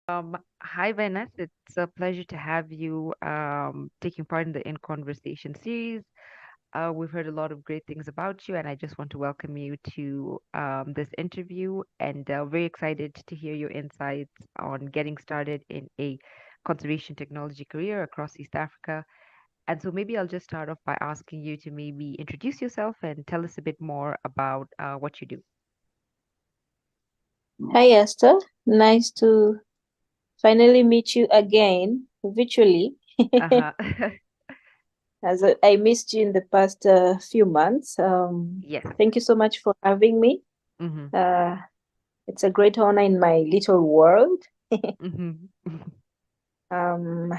Hi, Vainess. It's a pleasure to have you taking part in the In Conversation series. We've heard a lot of great things about you, and I just want to welcome you to this interview. And very excited to hear your insights on getting started in a conservation technology career across East Africa. And so maybe I'll just start off by asking you to maybe introduce yourself and tell us a bit more about what you do. Hi Esther, nice to finally meet you again virtually. Uh-huh. I missed you in the past few months. Yes. Thank you so much for having me. Mm-hmm. Uh, it's a great honor in my little world. Mm-hmm. Um,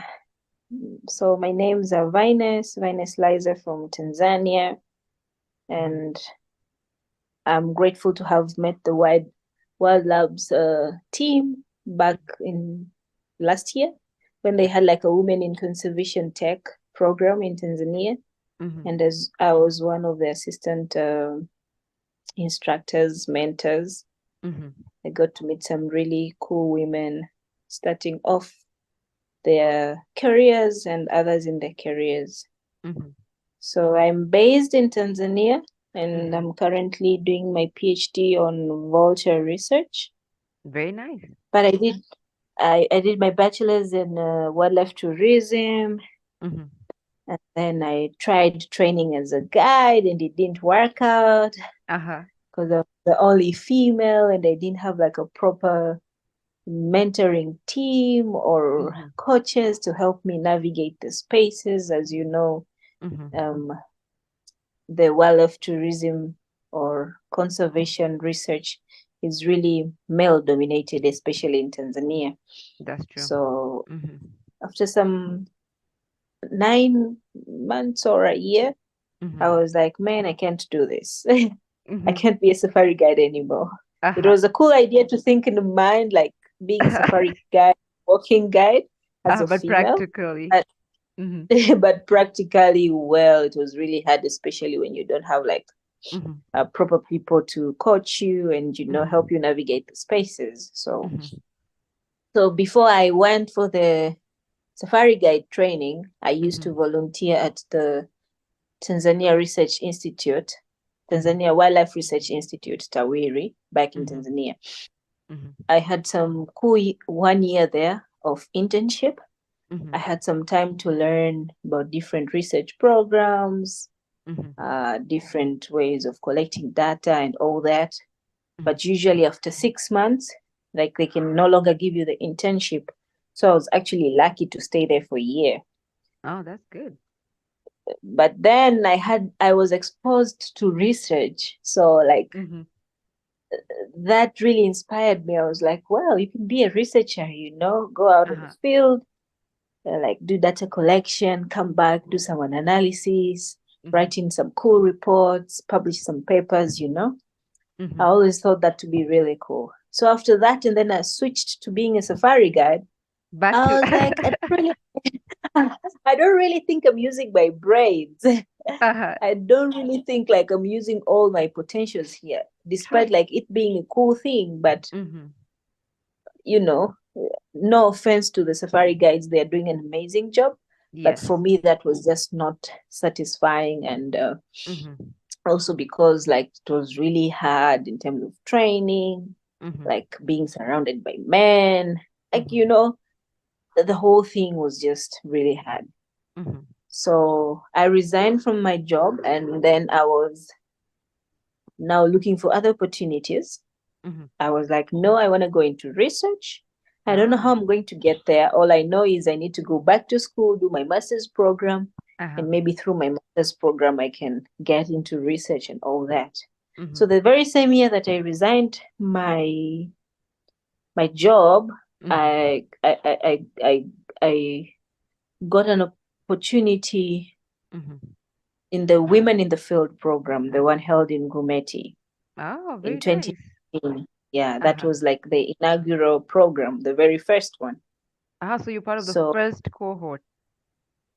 so my name's Vainess Laizer from Tanzania, Mm-hmm. and I'm grateful to have met the Wild Labs team back in last year when they Yes. had like a women in conservation tech program in Tanzania. Mm-hmm. And as I was one of the assistant instructors, mentors, Mm-hmm. I got to meet some really cool women starting off their careers and others in their careers. Mm-hmm. So I'm based in Tanzania and Mm-hmm. I'm currently doing my PhD on vulture research. Very nice. But I did my bachelor's in wildlife tourism, Mm-hmm. and then I tried training as a guide, and it didn't work out Uh-huh. because I was the only female, and I didn't have like a proper mentoring team or Mm-hmm. coaches to help me navigate the spaces. As you know, Mm-hmm. um, the wildlife tourism or conservation research is really male dominated, especially in Tanzania. That's true. So Mm-hmm. after some 9 months or a year, I Mm-hmm. was like, man, I can't do this. I Mm-hmm. can't be a safari guide anymore. It Uh-huh. was a cool idea to think in the mind, like being a safari guide, walking guide as a But female. practically. But, Mm-hmm. but practically, well, it was really hard, especially when you don't have like Mm-hmm. proper people to coach you and help Mm-hmm. you navigate the spaces. So, Mm-hmm. so before I went for the safari guide training, I used Mm-hmm. to volunteer at the Tanzania Research Institute, Mm-hmm. Tanzania Wildlife Research Institute, Tawiri, back in Mm-hmm. Tanzania. Mm-hmm. I had some cool 1 year there of internship. I Mm-hmm. had some time to learn about different research programs, Mm-hmm. different ways of collecting data and all that. Mm-hmm. But usually after 6 months, like they can no longer give you the internship. So I was actually lucky to stay there for a year. Oh, that's good. But then I was exposed to research. So like Mm-hmm. that really inspired me. I was like, well, you can be a researcher, go out in the Uh-huh. field, like do data collection, come back, do some analysis, Mm-hmm. write in some cool reports, publish some papers. I Mm-hmm. always thought that to be really cool. So after that, and then I switched to being a safari guide. Back to I was like, I don't really think I'm using my brains. uh-huh. I don't really think like I'm using all my potentials here, despite Correct. like it being a cool thing. But Mm-hmm. you know, no offense to the safari guides, they are doing an amazing job. But Yes. for me, that was just not satisfying. And Mm-hmm. also because like it was really hard in terms of training, Mm-hmm. like being surrounded by men, like, Mm-hmm. the whole thing was just really hard. Mm-hmm. So I resigned from my job and then I was now looking for other opportunities. Mm-hmm. I was like, no, I want to go into research. I don't know Ah. how I'm going to get there. All I know is I need to go back to school, do my master's program, Uh-huh. and maybe through my master's program, I can get into research and all that. Mm-hmm. So the very same year that I resigned my job, Mm-hmm. I got an opportunity Mm-hmm. in the Women in the Field program, the one held in Gumeti Oh, in very nice. 2018. Yeah, that Uh-huh. was like the inaugural program, the very first one. Ah, so you're part of the So first cohort.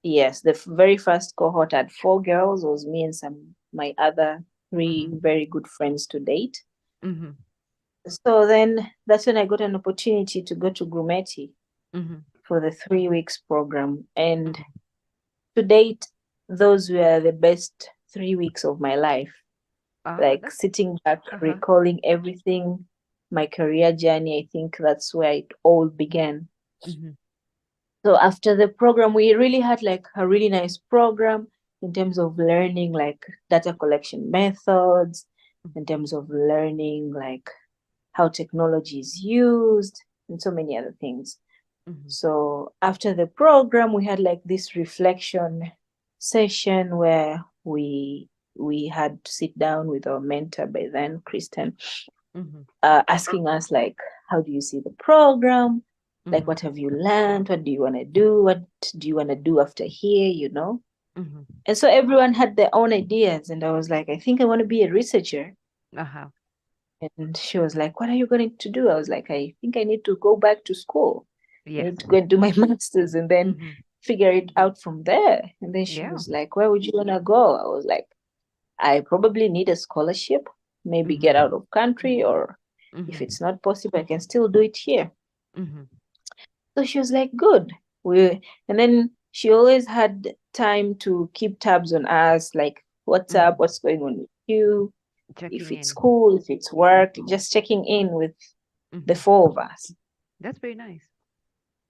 yes, the very first cohort had 4 girls. It was me and some my other three Mm-hmm. very good friends to date. Mm-hmm. So then that's when I got an opportunity to go to Grumeti Mm-hmm. for the 3 weeks program. And Mm-hmm. to date, those were the best 3 weeks of my life. Like That's sitting back, uh-huh. recalling everything, my career journey, I think that's where it all began. Mm-hmm. So after the program, we really had like a really nice program in terms of learning like data collection methods, in terms of learning like how technology is used, and so many other things. Mm-hmm. So after the program, we had like this reflection session where we had to sit down with our mentor by then, Kristen, Mm-hmm. asking us like, how do you see the program? Like, Mm-hmm. what have you learned? What do you want to do? What do you want to do after here? You know? Mm-hmm. And so everyone had their own ideas, and I was like, I think I want to be a researcher. Uh-huh. And she was like, what are you going to do? I was like, I think I need to go back to school. I Yes. need to go and do my master's and then Mm-hmm. figure it out from there. And then she Yeah. was like, where would you want to go? I was like, I probably need a scholarship, maybe get Mm-hmm. out of country, or if Mm-hmm. it's not possible, I can still do it here. Mm-hmm. So she was like, good. And then she always had time to keep tabs on us, like, what's Mm-hmm. up, what's going on with you, if Checking it's in. school, if it's work, just checking in with the Mm-hmm. four of us. That's very nice.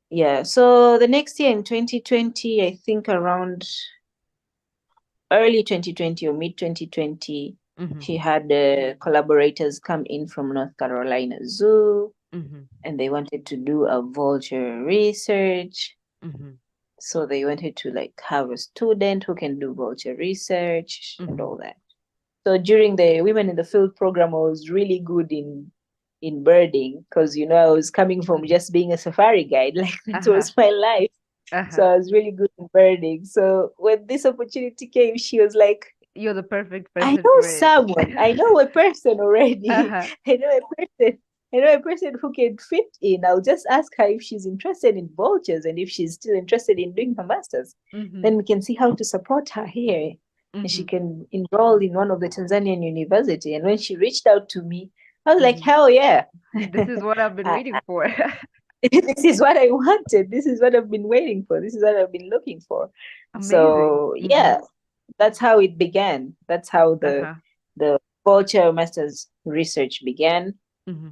Yeah. So the next year in 2020, I think around early 2020 or mid 2020, Mm-hmm. she had collaborators come in from North Carolina Zoo Mm-hmm. and they wanted to do a vulture research. Mm-hmm. So they wanted to like have a student who can do vulture research and Mm-hmm. all that. So during the Women in the Field program, I was really good in birding because I was coming from just being a safari guide, like that Uh-huh. was my life. So Uh-huh. I was really good in birding. So when this opportunity came, she was like, You're the perfect I person know for it. someone. I know a person already. Uh-huh. I know a person. I know a person who can fit in. I'll just ask her if she's interested in vultures and if she's still interested in doing her master's. Mm-hmm. Then we can see how to support her here. And Mm-hmm. she can enroll in one of the Tanzanian university. And when she reached out to me, I was like, Mm-hmm. hell yeah. This is what I've been waiting for. This is what I wanted. This is what I've been waiting for. This is what I've been looking for. Amazing. So Mm-hmm. yeah, that's how it began. That's how Uh-huh. the culture masters research began Mm-hmm.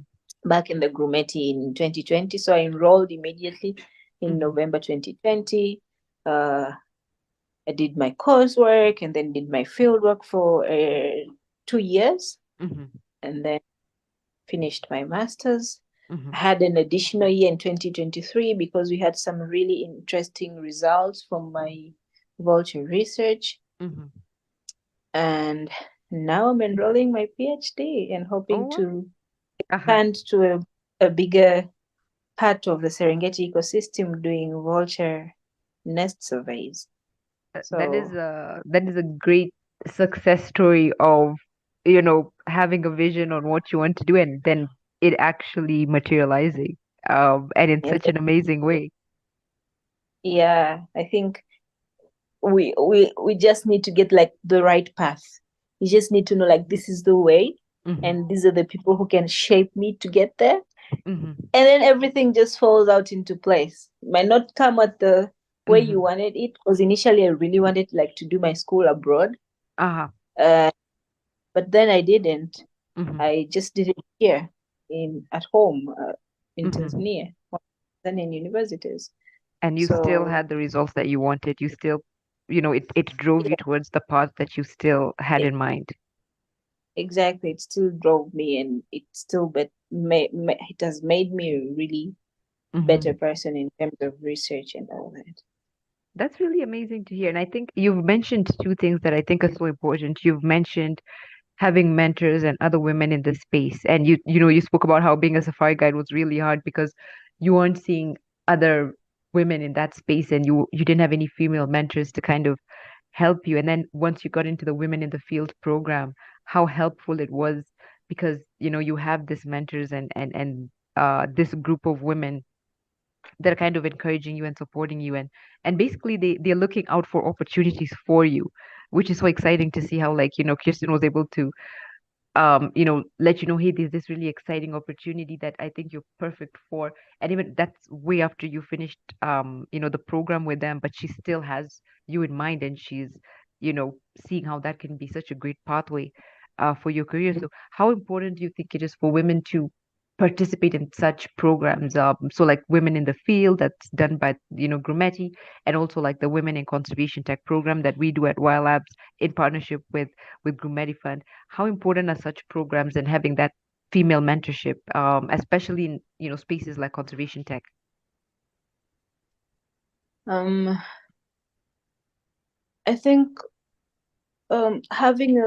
back in the Grumeti in 2020. So I enrolled immediately in Mm-hmm. November 2020. Uh, I did my coursework and then did my fieldwork for 2 years Mm-hmm. and then finished my master's. Mm-hmm. I had an additional year in 2023 because we had some really interesting results from my vulture research. Mm-hmm. And now I'm enrolling my PhD and hoping Oh, to uh-huh. expand to a bigger part of the Serengeti ecosystem doing vulture nest surveys. So That is a great success story of, having a vision on what you want to do and then it actually materializing, and in yes, such an amazing way. yeah, I think we just need to get like the right path. You just need to know like this is the way Mm-hmm. and these are the people who can shape me to get there. Mm-hmm. And then everything just falls out into place. It might not come at the way Mm-hmm. you wanted it because initially I really wanted like to do my school abroad. Uh-huh. Uh, but then I didn't. Mm-hmm. I just did it here in at home in Mm-hmm. Tanzania, then in universities. And you still So had the results that you wanted. You still, it drove you yeah, towards the path that you still had e- in mind. exactly. It still drove me, and it still it has made me a really better Mm-hmm. person in terms of research and all that. That's really amazing to hear. And I think you've mentioned two things that I think are so important. You've mentioned having mentors and other women in the space. And you spoke about how being a safari guide was really hard because you weren't seeing other women in that space and you didn't have any female mentors to kind of help you. And then once you got into the Women in the Field program, how helpful it was because, you have this mentors and this group of women that are kind of encouraging you and supporting you and basically they're looking out for opportunities for you, which is so exciting to see how, like, Kirsten was able to let you know, hey, there's this really exciting opportunity that I think you're perfect for. And even that's way after you finished, the program with them, but she still has you in mind, and she's, seeing how that can be such a great pathway, for your career. So, how important do you think it is for women to participate in such programs? So like women in the field that's done by, Grumeti, and also like the Women in Conservation Tech program that we do at Wild Labs in partnership with Grumeti Fund. How important are such programs and having that female mentorship, especially in spaces like conservation tech? Um, I think having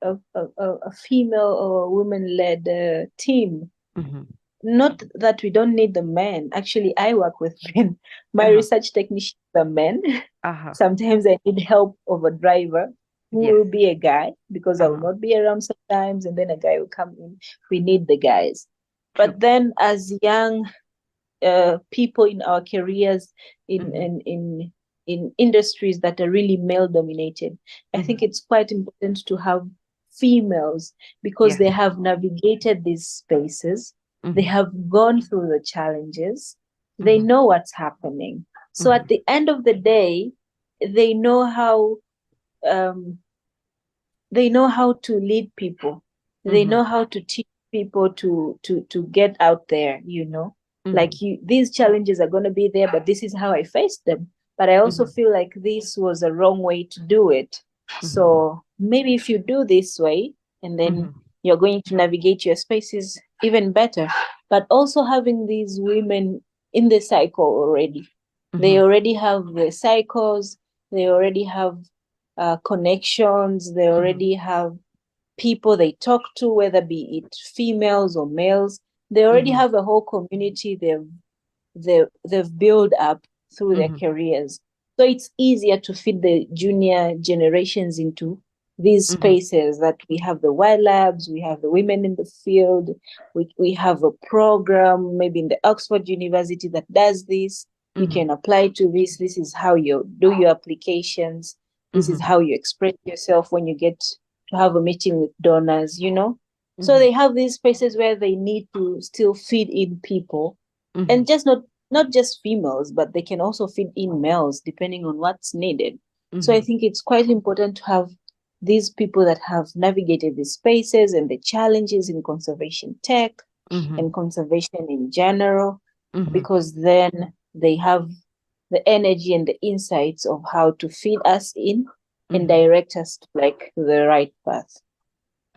a female or woman-led team, Mm-hmm. not that we don't need the men. Actually, I work with men. My Uh-huh. research technicians are men. Uh-huh. Sometimes I need help of a driver who Yes. will be a guy because I will Uh-huh. not be around sometimes, and then a guy will come in. We need the guys. True. But then, as young people in our careers in Mm-hmm. in in in industries that are really male dominated, I Mm-hmm. think it's quite important to have females because Yes. they have navigated these spaces, they Mm-hmm. have gone through the challenges, they Mm-hmm. know what's happening. So Mm-hmm. at the end of the day, they know how um, they know how to lead people, they Mm-hmm. know how to teach people to get out there, Mm-hmm. like these challenges are going to be there, but this is how I faced them. But I also Mm-hmm. feel like this was a wrong way to do it, Mm-hmm. so maybe if you do this way, and then Mm-hmm. you're going to navigate your spaces even better. But also having these women in the cycle already, they Mm-hmm. already have the cycles, they already have connections, they Mm-hmm. already have people they talk to, whether be it females or males. They already Mm-hmm. have a whole community they've built up through their Mm-hmm. careers. So it's easier to feed the junior generations into these Mm-hmm. spaces that we have the wild labs, we have the women in the field, we have a program maybe in the Oxford University that does this. You Mm-hmm. can apply to this. This is how you do your applications. This is Mm-hmm. how you express yourself when you get to have a meeting with donors. So Mm-hmm. they have these spaces where they need to still feed in people, Mm-hmm. and just not just females, but they can also feed in males depending on what's needed. So I Mm-hmm. think it's quite important to have these people that have navigated these spaces and the challenges in conservation tech Mm-hmm. and conservation in general, Mm-hmm. because then they have the energy and the insights of how to feed us in and Mm-hmm. direct us to like the right path.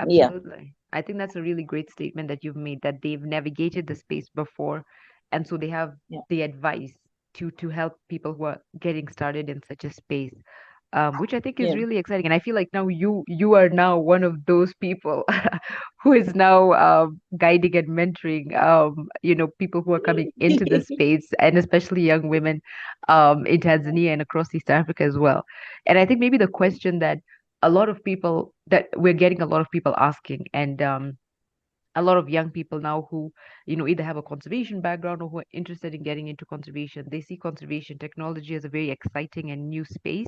Yeah. Absolutely. I think that's a really great statement that you've made, that they've navigated the space before, and so they have Yeah. the advice to help people who are getting started in such a space, which I think is Yeah. really exciting. And I feel like now you are now one of those people who is now guiding and mentoring, people who are coming into the space, and especially young women in Tanzania and across East Africa as well. And I think maybe the question that a lot of people that we're getting a lot of people asking, and a lot of young people now who either have a conservation background or who are interested in getting into conservation, they see conservation technology as a very exciting and new space.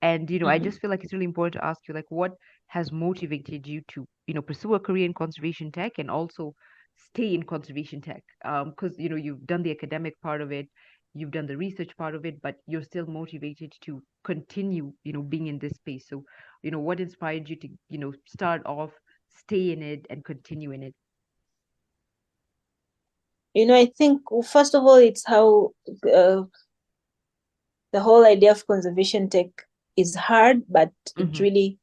And I Mhm. just feel like it's really important to ask you, like, what has motivated you to pursue a career in conservation tech and also stay in conservation tech, because you've done the academic part of it, you've done the research part of it, but you're still motivated to continue being in this space. So what inspired you to start off, stay in it, and continue in it? I think, first of all, it's how uh, the whole idea of conservation tech is hard, but it Mm-hmm. really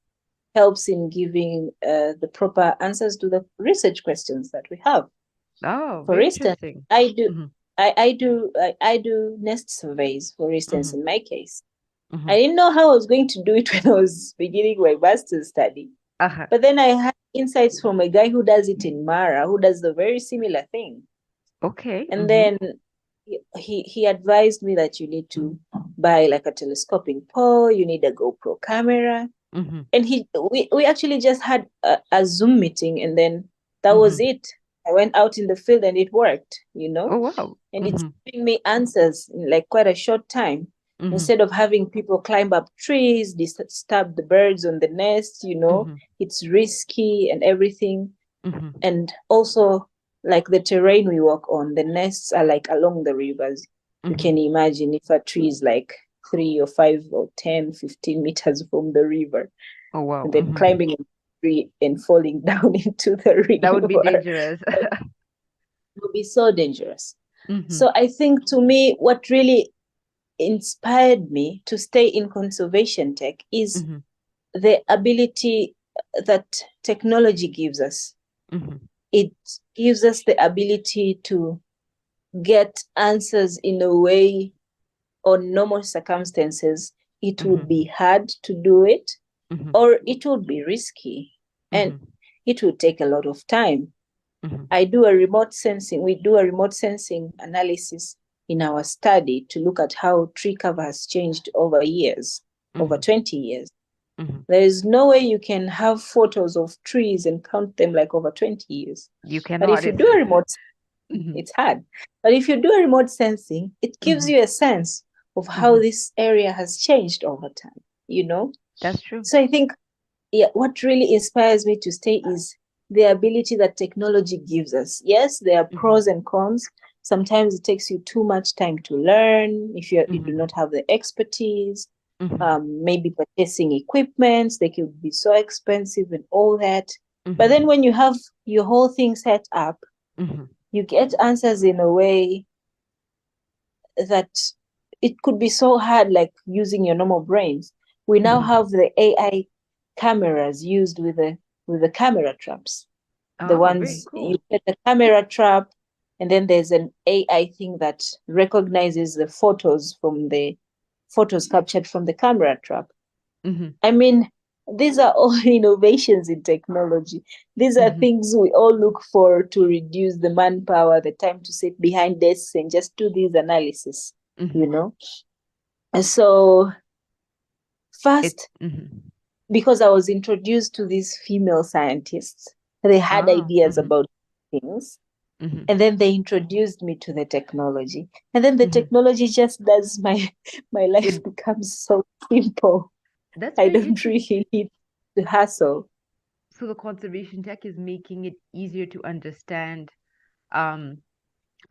helps in giving the proper answers to the research questions that we have. Oh, For very instance, interesting. I do Mm-hmm. I do nest surveys, for instance, Mm-hmm. in my case. Mm-hmm. I didn't know how I was going to do it when I was beginning my master's study. Uh-huh. But then I had insights from a guy who does it in Mara, who does the very similar thing. Okay. And Mm-hmm. then he advised me that you need to buy like a telescoping pole, you need a GoPro camera. Mm-hmm. And we actually just had a Zoom meeting, and then that was Mm-hmm. it. I went out in the field and it worked. Oh, wow. And it's Mm-hmm. giving me answers in like quite a short time. Mm-hmm. Instead of having people climb up trees, disturb the birds on the nest, Mm-hmm. it's risky and everything. Mm-hmm. And also, like the terrain we walk on, the nests are like along the rivers. You Mm-hmm. can imagine if a tree is like 3 or 5 or 10, 15 meters from the river, Oh wow. and then Mm-hmm. climbing a tree and falling down into the That would be river. dangerous. It would be so dangerous. Mm-hmm. So I think, to me, what really inspired me to stay in conservation tech is Mm-hmm. the ability that technology gives us. Mm-hmm. It gives us the ability to get answers in a way, on normal circumstances, it would Mm-hmm. be hard to do it, Mm-hmm. or it would be risky, and Mm-hmm. it would take a lot of time. Mm-hmm. We do a remote sensing analysis in our study to look at how tree cover has changed over years, over Mm-hmm. 20 years. Mm-hmm. There is no way you can have photos of trees and count them like over 20 years. You But if cannot. you It's do a remote, mm-hmm. it's hard. But if you do a remote sensing, it gives Mm-hmm. you a sense of how Mm-hmm. this area has changed over time. That's true. So I think, yeah, what really inspires me to stay is the ability that technology gives us. Yes, there are Mm-hmm. pros and cons. Sometimes it takes you too much time to learn if you do Mm-hmm. not have the expertise. Mm-hmm. Maybe purchasing equipments, they could be so expensive and all that. But Mm-hmm. then when you have your whole thing set up, Mm-hmm. you get answers in a way that it could be so hard, like using your normal brains. We now Mm-hmm. have the AI cameras used with the camera traps. The Oh, very ones you cool. get the camera trap, and then there's an AI thing that recognizes the photos captured from the camera trap. Mm-hmm. I mean, these are all innovations in technology. These are Mm-hmm. things we all look for to reduce the manpower, the time to sit behind desks and just do these analysis, Mm-hmm. you know? And so, It. first, Mm-hmm. because I was introduced to these female scientists, they had Ah. ideas Mm-hmm. about things, Mm-hmm. and then they introduced me to the technology. And then the Mm-hmm. technology just does my life It. becomes so simple. That's I very don't interesting. really need to hassle. So the conservation tech is making it easier to understand um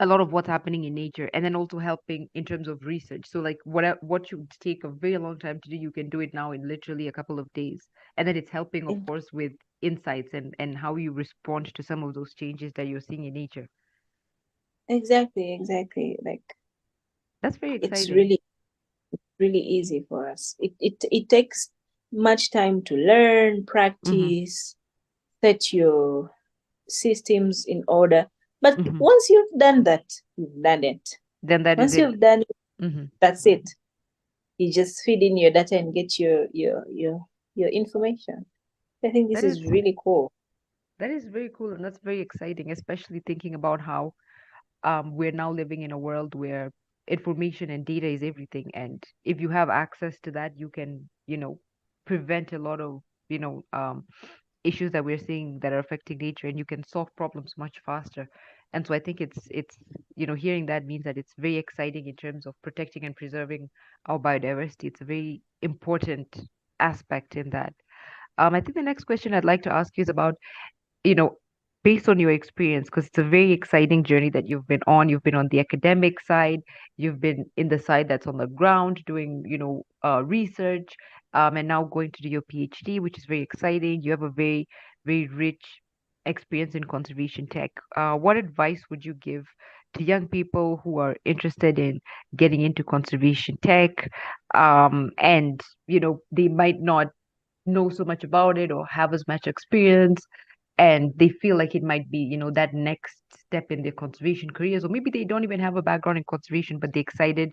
a lot of what's happening in nature, and then also helping in terms of research. So like what should take a very long time to do, you can do it now in literally a couple of days. And then it's helping, of course, with insights and how you respond to some of those changes that you're seeing in nature. Exactly, exactly. Like, That's very it's exciting. really easy for us. It takes much time to learn, Mm-hmm. practice, set your systems in order. But Mm-hmm. once you've done that, you've done it. Then that is Once it. you've done it, Mm-hmm. that's it. You just feed in your data and get your information. I think this That is is really cool. that is very cool, and that's very exciting, especially thinking about how we're now living in a world where information and data is everything. And if you have access to that, you can, prevent a lot of, you know, um, issues that we're seeing that are affecting nature, and you can solve problems much faster. And so I think hearing that means that it's very exciting in terms of protecting and preserving our biodiversity. It's a very important aspect in that. I think the next question I'd like to ask you is about, you know, based on your experience, because it's a very exciting journey that you've been on. You've been on the academic side, you've been in the side that's on the ground doing, research, and now going to do your PhD, which is very exciting. You have a very, very rich experience in conservation tech. What advice would you give to young people who are interested in getting into conservation tech, and, they might not know so much about it or have as much experience, and they feel like it might be, that next step in their conservation careers, or maybe they don't even have a background in conservation, but they're excited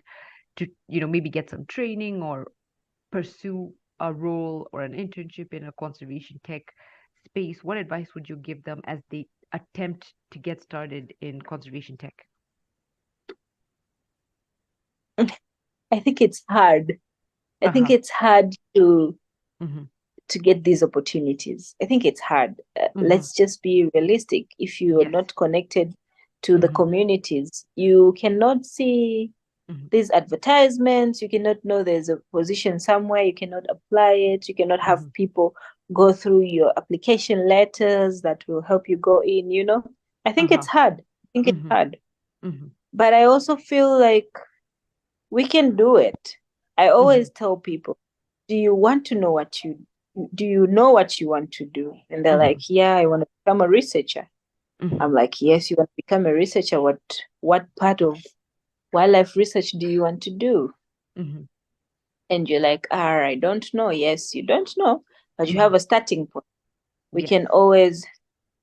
to, maybe get some training or pursue a role or an internship in a conservation tech space. What advice would you give them as they attempt to get started in conservation tech? I think it's hard. I think Uh-huh. it's hard Mm-hmm. to get these opportunities. I think it's hard. Mm-hmm. Let's just be realistic. If you are Yes. not connected to the Mm-hmm. communities, you cannot see. these advertisements. You cannot know there's a position somewhere. You cannot apply it. You cannot have people go through your application letters that will help you go in, you know. I think it's hard. I think it's hard. But I also feel like we can do it. I always tell people, do you want to know do you know what you want to do? And they're like, yeah, I want to become a researcher. I'm like, yes, you want to become a researcher. What part of wildlife research do you want to do? And you're like, I don't know. Yes, you don't know, but you have a starting point. We can always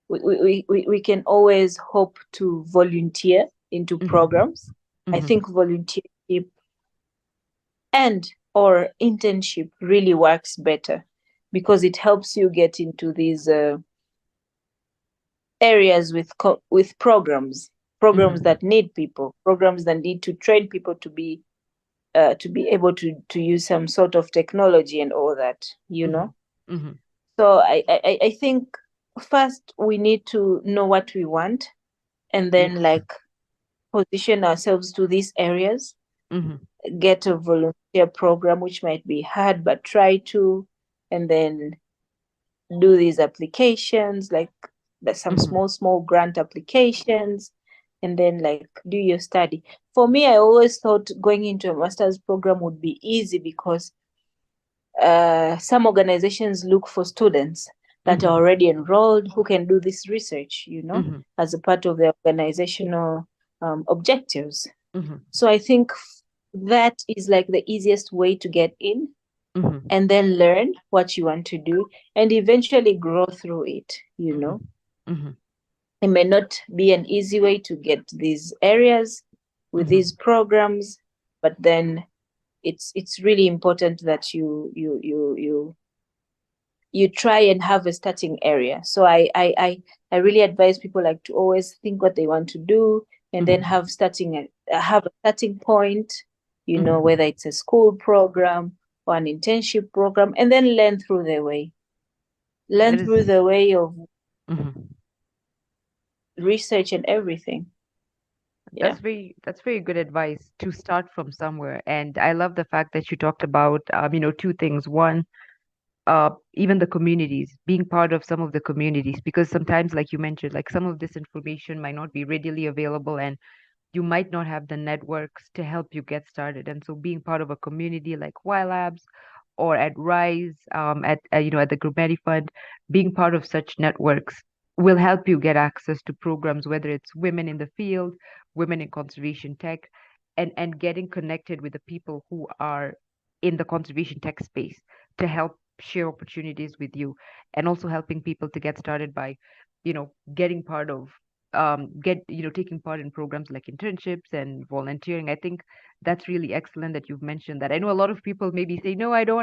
we can always hope to volunteer into programs. I think volunteership and or internship really works better because it helps you get into these areas with programs that need people, programs that need to train people to be able to use some sort of technology and all that, you know. So I think first we need to know what we want, and then like position ourselves to these areas, get a volunteer program, which might be hard, but try to, and then do these applications, like there's some small grant applications, and then like do your study. For me, I always thought going into a master's program would be easy because some organizations look for students that are already enrolled who can do this research, you know, as a part of their organizational objectives. So I think that is like the easiest way to get in, and then learn what you want to do and eventually grow through it, you know. It may not be an easy way to get these areas with these programs, but then it's really important that you try and have a starting area. So I really advise people like to always think what they want to do, and then have a starting point, you know, whether it's a school program or an internship program, and then learn through the way. Learn through the way of research and everything. Yeah. That's very good advice to start from somewhere. And I love the fact that you talked about two things. One, even the communities, being part of some of the communities, because sometimes, like you mentioned, like some of this information might not be readily available, and you might not have the networks to help you get started. And so being part of a community like Wild Labs or at Rise, at the Grumeti Fund, being part of such networks will help you get access to programs, whether it's women in the field, women in conservation tech, and getting connected with the people who are in the conservation tech space to help share opportunities with you, and also helping people to get started by, getting part of taking part in programs like internships and volunteering. I think that's really excellent that you've mentioned that. I know a lot of people maybe say, no, I don't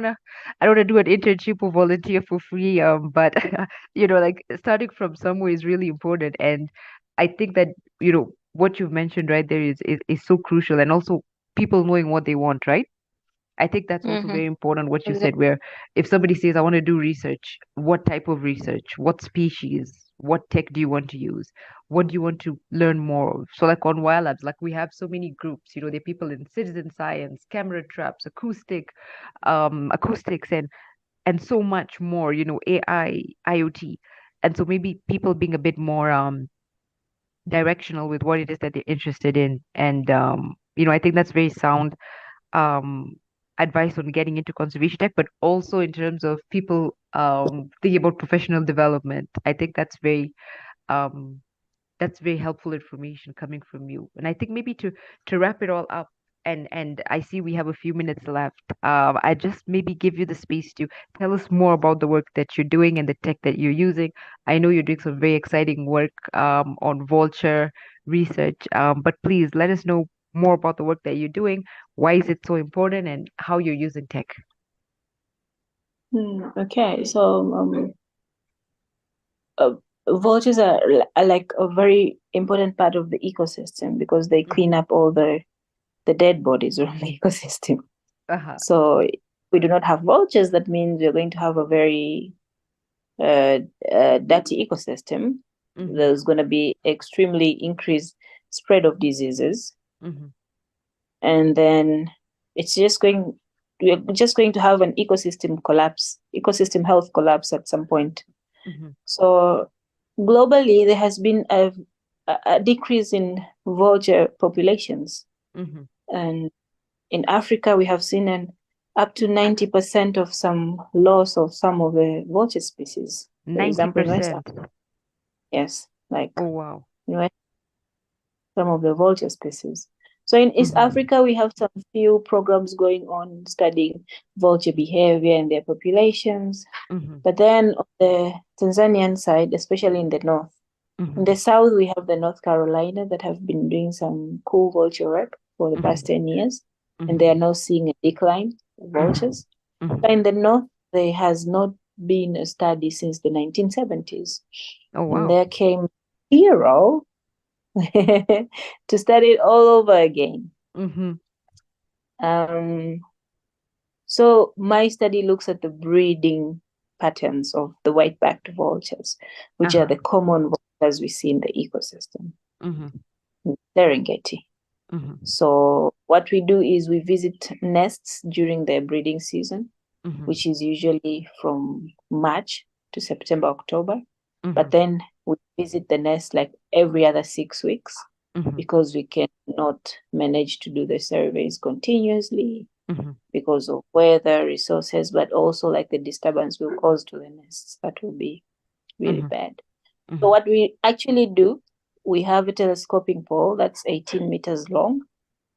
wanna do an internship or volunteer for free. But like starting from somewhere is really important. And I think that, what you've mentioned right there is so crucial. And also people knowing what they want, right? I think that's also very important what you said, Exactly. where if somebody says, I want to do research, what type of research, what species, what tech do you want to use? What do you want to learn more of? So, like on Wild Labs, like we have so many groups, there are people in citizen science, camera traps, acoustics, and so much more, AI, IoT. And so maybe people being a bit more directional with what it is that they're interested in. And I think that's very sound um, advice on getting into conservation tech, but also in terms of people thinking about professional development. I think um, that's very helpful information coming from you. And I think maybe to wrap it all up, and I see we have a few minutes left. I just maybe give you the space to tell us more about the work that you're doing and the tech that you're using. I know you're doing some very exciting work on vulture research, but please let us know more about the work that you're doing. Why is it so important, and how you're using tech? Okay, so uh, vultures are like a very important part of the ecosystem because they clean up all the dead bodies around the ecosystem. Uh-huh. So if we do not have vultures, that means we're going to have a very dirty ecosystem. Mm-hmm. There's going to be extremely increased spread of diseases. Mm-hmm. and then it's just going we're just going to have an ecosystem health collapse at some point. Mm-hmm. So globally, there has been a decrease in vulture populations. Mm-hmm. And in Africa, we have seen an up to 90% of some loss of some of the vulture species. For example, in West 90%. Africa, yes, like Oh, wow. in West, some of the vulture species. So in East Mm-hmm. Africa, we have some few programs going on studying vulture behavior and their populations. Mm-hmm. But then on the Tanzanian side, especially in the north, in Mm-hmm. the south, we have the North Carolina that have been doing some cool vulture work for the past Mm-hmm. 10 years, and they Mm-hmm. are now seeing a decline of Mm-hmm. vultures. Mm-hmm. But in the north, there has not been a study since the 1970s. Oh, And wow. there came Hero to study it all over again. Mm-hmm. Um, so my study looks at the breeding patterns of the white-backed vultures, which are Uh-huh. the common vultures we see in the ecosystem Mm-hmm. in Serengeti. Mm-hmm. So what we do is we visit nests during their breeding season, Mm-hmm. which is usually from March to September, October. Mm-hmm. But then we visit the nest like every other 6 weeks Mm-hmm. because we cannot manage to do the surveys continuously Mm-hmm. because of weather, resources, but also like the disturbance will cause to the nests. That will be really Mm-hmm. bad. So Mm-hmm. what we actually do, we have a telescoping pole that's 18 meters long,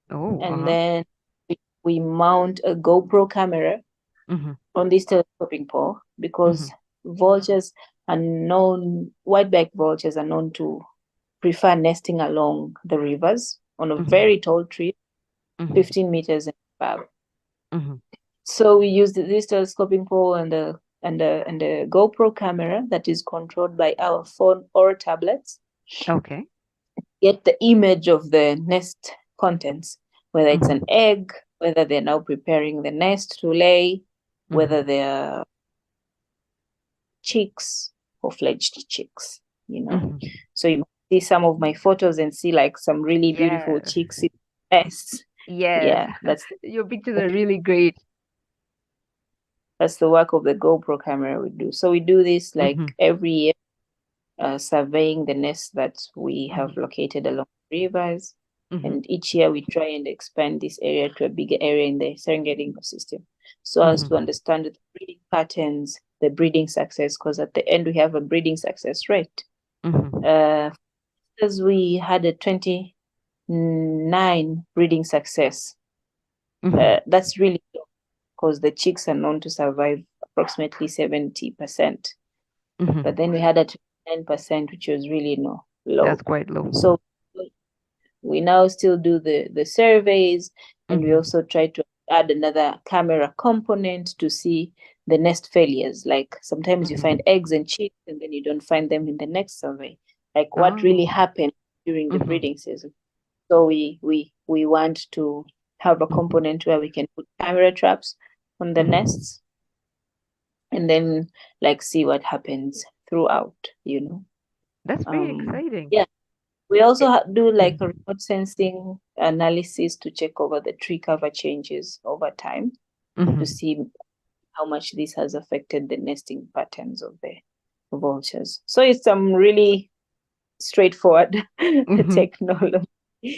Oh, and uh-huh. then we mount a GoPro camera Mm-hmm. on this telescoping pole Mm-hmm. because vultures are known, white-backed vultures are known to prefer nesting along the rivers on a Mm-hmm. very tall tree, Mm-hmm. 15 meters above. Mm-hmm. So we use this telescoping pole and the GoPro camera that is controlled by our phone or tablets, Okay. get the image of the nest contents, whether it's an Mm-hmm. egg, whether they're now preparing the nest to lay, Mm-hmm. whether they're chicks or fledged chicks, you know. Mm-hmm. So you see some of my photos and see like some really beautiful Yes. chicks in nests. Yes. Yeah, that's Your pictures are really great. that's the work of the GoPro camera we do. So we do this like Mm-hmm. every year, surveying the nests that we have Mm-hmm. located along rivers. Mm-hmm. And each year we try and expand this area to a bigger area in the Serengeti ecosystem so as to Mm-hmm. understand the breeding patterns, the breeding success, because at the end we have a breeding success rate. Mm-hmm. As we had a 29 breeding success, Mm-hmm. that's really low because the chicks are known to survive approximately 70%. Mm-hmm. But then we had a 29%, which was really That's low. quite low. So we now still do the surveys, and we Mm-hmm. also try to add another camera component to see the nest failures. Like sometimes you find Mm-hmm. eggs and chicks, and then you don't find them in the next survey. Like what really Oh. happened during the Mm-hmm. breeding season. So we want to have a component where we can put camera traps on the Mm-hmm. nests and then like see what happens throughout. That's very exciting. Yeah. We also It, do like a mm-hmm. remote sensing analysis to check over the tree cover changes over time to Mm-hmm. see how much this has affected the nesting patterns of the vultures. So it's some really straightforward Mm-hmm. technology.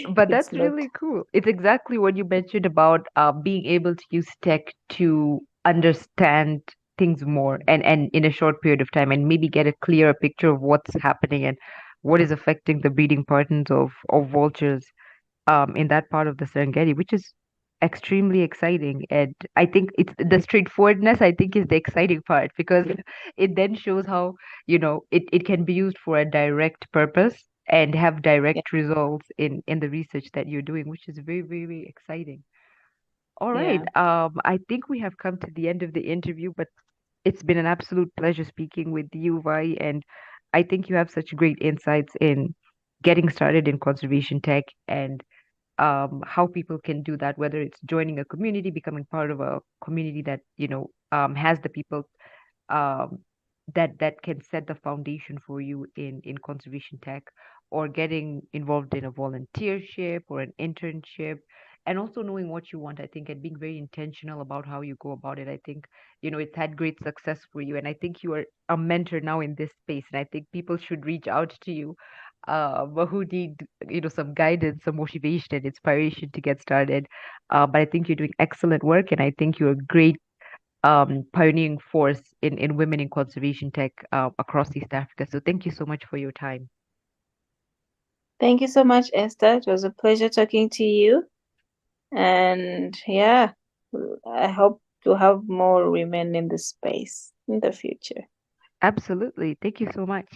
But It's that's not, really cool. It's exactly what you mentioned about being able to use tech to understand things more and in a short period of time and maybe get a clearer picture of what's happening and what is affecting the breeding patterns of vultures in that part of the Serengeti, which is extremely exciting. And I think it's the straightforwardness, I think, is the exciting part because it then shows how, it can be used for a direct purpose and have yeah, direct results in the research that you're doing, which is very, very exciting. All right. yeah, I think we have come to the end of the interview, but it's been an absolute pleasure speaking with you, Vi, and I think you have such great insights in getting started in conservation tech and how people can do that, whether it's joining a community, becoming part of a community that has the people um, that can set the foundation for you in conservation tech, or getting involved in a volunteership or an internship, and also knowing what you want, I think, and being very intentional about how you go about it. I think, it's had great success for you. And I think you are a mentor now in this space. And I think people should reach out to you, who need, some guidance, some motivation and inspiration to get started. But I think you're doing excellent work. And I think you're a great pioneering force in women in conservation tech across East Africa. So thank you so much for your time. Thank you so much, Esther. It was a pleasure talking to you. And yeah, I hope to have more women in the space in the future. Absolutely. Thank you so much.